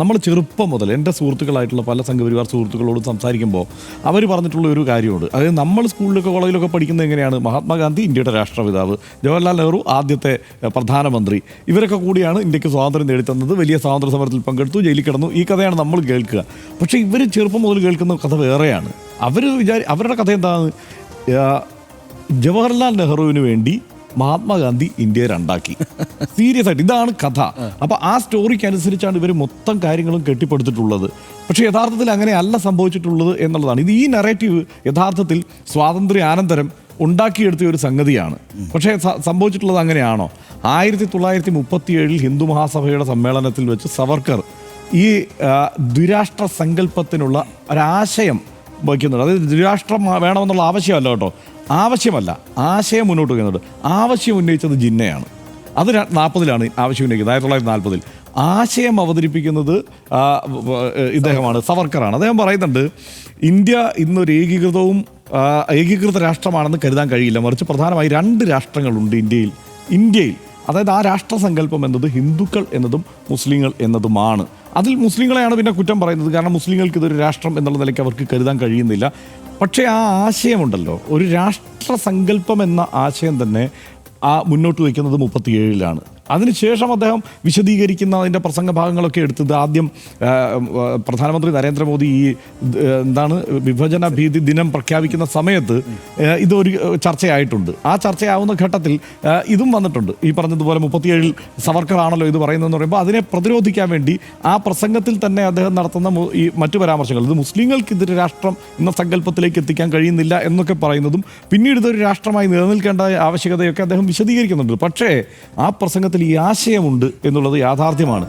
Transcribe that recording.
നമ്മൾ ചെറുപ്പം മുതൽ എൻ്റെ സുഹൃത്തുക്കളായിട്ടുള്ള പല സംഘപരിവാർ സുഹൃത്തുക്കളോട് സംസാരിക്കുമ്പോൾ അവർ പറഞ്ഞിട്ടുള്ള ഒരു കാര്യമുണ്ട്. അതായത് നമ്മൾ സ്കൂളിലൊക്കെ കോളേജിലൊക്കെ പഠിക്കുന്നത് എങ്ങനെയാണ്, മഹാത്മാഗാന്ധി ഇന്ത്യയുടെ രാഷ്ട്രപിതാവ്, ജവഹർലാൽ നെഹ്റു ആദ്യത്തെ പ്രധാനമന്ത്രി, ഇവരൊക്കെ കൂടിയാണ് ഇന്ത്യക്ക് സ്വാതന്ത്ര്യം നേടിത്തന്നത്, വലിയ സ്വാതന്ത്ര്യ സമരത്തിൽ പങ്കെടുത്തു, ജയിലിൽ കിടന്നു. ഈ കഥയാണ് നമ്മൾ കേൾക്കുക. പക്ഷേ ഇവർ ചെറുപ്പം മുതൽ കേൾക്കുന്ന കഥ വേറെയാണ്. അവരുടെ കഥ എന്താണ്? ജവഹർലാൽ നെഹ്റുവിന് വേണ്ടി മഹാത്മാഗാന്ധി ഇന്ത്യയെ രണ്ടാക്കി. സീരിയസ് ആയിട്ട് ഇതാണ് കഥ. അപ്പോൾ ആ സ്റ്റോറിക്ക് അനുസരിച്ചാണ് ഇവർ മൊത്തം കാര്യങ്ങളും കെട്ടിപ്പടുത്തിട്ടുള്ളത്. പക്ഷേ യഥാർത്ഥത്തിൽ അങ്ങനെയല്ല സംഭവിച്ചിട്ടുള്ളത് എന്നുള്ളതാണ്. ഈ നറേറ്റീവ് യഥാർത്ഥത്തിൽ സ്വാതന്ത്ര്യാനന്തരം ഉണ്ടാക്കിയെടുത്ത ഒരു സംഗതിയാണ്. പക്ഷേ സംഭവിച്ചിട്ടുള്ളത് അങ്ങനെയാണോ? 1937 ഹിന്ദു മഹാസഭയുടെ സമ്മേളനത്തിൽ വെച്ച് സവർക്കർ ഈ ദ്വിരാഷ്ട്ര സങ്കല്പത്തിനുള്ള ഒരാശയം വയ്ക്കുന്നുണ്ട്. അതായത് ദ്വിരാഷ്ട്രം വേണമെന്നുള്ള ആവശ്യമല്ല കേട്ടോ, ആവശ്യമല്ല, ആശയം മുന്നോട്ട് വയ്ക്കുന്നുണ്ട്. ആവശ്യം ഉന്നയിച്ചത് ജിന്നയാണ്. അത് 40-ലാണ് ആവശ്യം ഉന്നയിക്കുന്നത്, 1940-ൽ. ആശയം അവതരിപ്പിക്കുന്നത് ഇദ്ദേഹമാണ്, സവർക്കറാണ്. അദ്ദേഹം പറയുന്നുണ്ട്, ഇന്ത്യ ഇന്നൊരു ഏകീകൃത രാഷ്ട്രമാണെന്ന് കരുതാൻ കഴിയില്ല, മറിച്ച് പ്രധാനമായി 2 രാഷ്ട്രങ്ങളുണ്ട് ഇന്ത്യയിൽ. അതായത് ആ രാഷ്ട്രസങ്കല്പം എന്നത് ഹിന്ദുക്കൾ എന്നതും മുസ്ലിങ്ങൾ എന്നതുമാണ്. അതിൽ മുസ്ലിങ്ങളെയാണ് പിന്നെ കുറ്റം പറയുന്നത്. കാരണം മുസ്ലിങ്ങൾക്ക് ഇതൊരു രാഷ്ട്രം എന്നുള്ള നിലയ്ക്ക് അവർക്ക് കരുതാൻ കഴിയുന്നില്ല. പക്ഷേ ആ ആശയമുണ്ടല്ലോ, ഒരു രാഷ്ട്രസങ്കല്പം എന്ന ആശയം തന്നെ മുന്നോട്ട് വയ്ക്കുന്നത് 37-ലാണ്. അതിനുശേഷം അദ്ദേഹം വിശദീകരിക്കുന്ന അതിൻ്റെ പ്രസംഗ ഭാഗങ്ങളൊക്കെ എടുത്തത് ആദ്യം പ്രധാനമന്ത്രി നരേന്ദ്രമോദി ഈ വിഭജന ഭീതി ദിനം പ്രഖ്യാപിക്കുന്ന സമയത്ത് ഇതൊരു ചർച്ചയായിട്ടുണ്ട്. ആ ചർച്ചയാവുന്ന ഘട്ടത്തിൽ ഇതും വന്നിട്ടുണ്ട്. ഈ പറഞ്ഞതുപോലെ 37-ൽ സവർക്കറാണല്ലോ ഇത് പറയുന്നതെന്ന് പറയുമ്പോൾ അതിനെ പ്രതിരോധിക്കാൻ വേണ്ടി ആ പ്രസംഗത്തിൽ തന്നെ അദ്ദേഹം നടത്തുന്ന ഈ മറ്റു പരാമർശങ്ങൾ, ഇത് മുസ്ലിങ്ങൾക്ക് ഇതൊരു രാഷ്ട്രം എന്ന സങ്കല്പത്തിലേക്ക് എത്തിക്കാൻ കഴിയുന്നില്ല എന്നൊക്കെ പറയുന്നതും പിന്നീട് ഇതൊരു രാഷ്ട്രമായി നിലനിൽക്കേണ്ട ആവശ്യകതയൊക്കെ അദ്ദേഹം വിശദീകരിക്കുന്നുണ്ട്. പക്ഷേ ആ പ്രസംഗത്തിൽ ഈ ആശയമുണ്ട് എന്നുള്ളത് യാഥാർത്ഥ്യമാണ്.